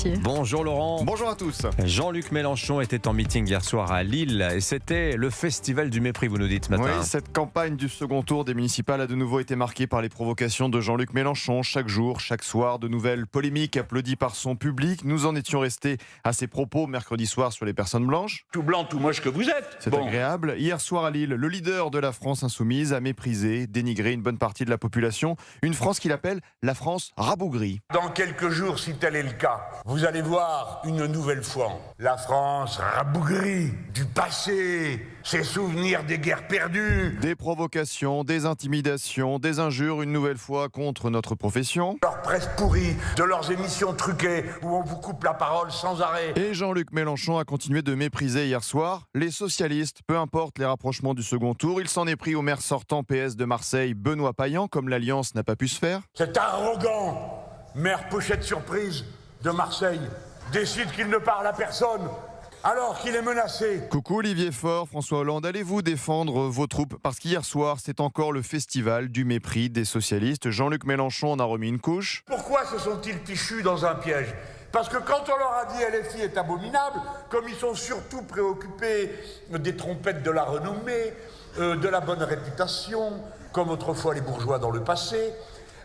Ruquier. Bonjour Laurent. Bonjour à tous. Jean-Luc Mélenchon était en meeting hier soir à Lille et c'était le festival du mépris, vous nous dites ce matin. Oui, cette campagne du second tour des municipales a de nouveau été marquée par les provocations de Jean-Luc Mélenchon. Chaque jour, chaque soir, de nouvelles polémiques applaudies par son public. Nous en étions restés à ses propos mercredi soir sur les personnes blanches. Tout blanc, tout moche que vous êtes. C'est agréable. Hier soir à Lille, le leader de la France insoumise a méprisé, dénigré une bonne partie de la population. Une France qu'il appelle la France rabougrie. Dans quelques jours, si tel est le cas, vous allez voir une nouvelle fois la France rabougrie du passé, ses souvenirs des guerres perdues. Des provocations, des intimidations, des injures une nouvelle fois contre notre profession. Leur presse pourrie, de leurs émissions truquées où on vous coupe la parole sans arrêt. Et Jean-Luc Mélenchon a continué de mépriser hier soir les socialistes, peu importe les rapprochements du second tour. Il s'en est pris au maire sortant PS de Marseille, Benoît Payan, comme l'Alliance n'a pas pu se faire. C'est arrogant. Maire pochette surprise de Marseille décide qu'il ne parle à personne alors qu'il est menacé. Coucou Olivier Faure, François Hollande, allez-vous défendre vos troupes? Parce qu'hier soir, c'est encore le festival du mépris des socialistes. Jean-Luc Mélenchon en a remis une couche. Pourquoi se sont-ils fichus dans un piège? Parce que quand on leur a dit LFI est abominable, comme ils sont surtout préoccupés des trompettes de la renommée, de la bonne réputation, comme autrefois les bourgeois dans le passé,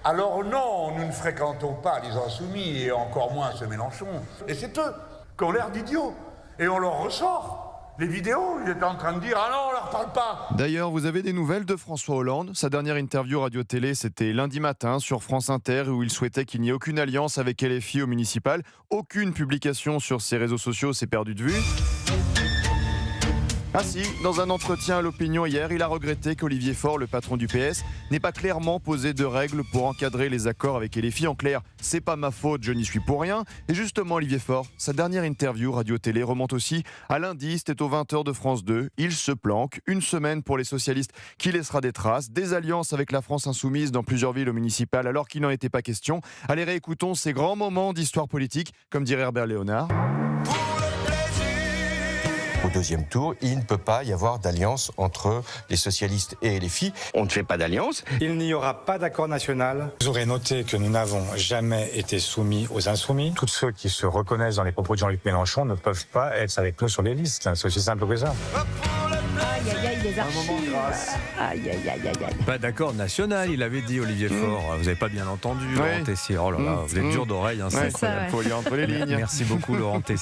alors non, nous ne fréquentons pas les insoumis et encore moins ce Mélenchon. Et c'est eux qui ont l'air d'idiots. Et on leur ressort les vidéos, ils étaient en train de dire « Ah non, on leur parle pas !» D'ailleurs, vous avez des nouvelles de François Hollande. Sa dernière interview radio-télé, c'était lundi matin sur France Inter, où il souhaitait qu'il n'y ait aucune alliance avec LFI au municipal. Aucune publication sur ses réseaux sociaux s'est perdue de vue. Ah si, dans un entretien à l'Opinion hier, il a regretté qu'Olivier Faure, le patron du PS, n'ait pas clairement posé de règles pour encadrer les accords avec LFI. En clair, c'est pas ma faute, je n'y suis pour rien. Et justement, Olivier Faure, sa dernière interview radio-télé remonte aussi à lundi, c'était aux 20h de France 2. Il se planque, une semaine pour les socialistes qui laissera des traces, des alliances avec la France insoumise dans plusieurs villes municipales alors qu'il n'en était pas question. Allez, réécoutons ces grands moments d'histoire politique, comme dirait Herbert Léonard. Au deuxième tour, il ne peut pas y avoir d'alliance entre les socialistes et LFI. On ne fait pas d'alliance. Il n'y aura pas d'accord national. Vous aurez noté que nous n'avons jamais été soumis aux insoumis. Tous ceux qui se reconnaissent dans les propos de Jean-Luc Mélenchon ne peuvent pas être avec nous sur les listes. C'est aussi simple que ça. Aïe, aïe, aïe, les archives. Aïe, aïe, aïe, aïe, aïe. Pas d'accord national, il avait dit Olivier Faure. Vous n'avez pas bien entendu, Laurent Tessier. Oh là là, vous êtes dur d'oreille. Hein, C'est ça, faut lire entre les lignes. Merci beaucoup Laurent Tessier.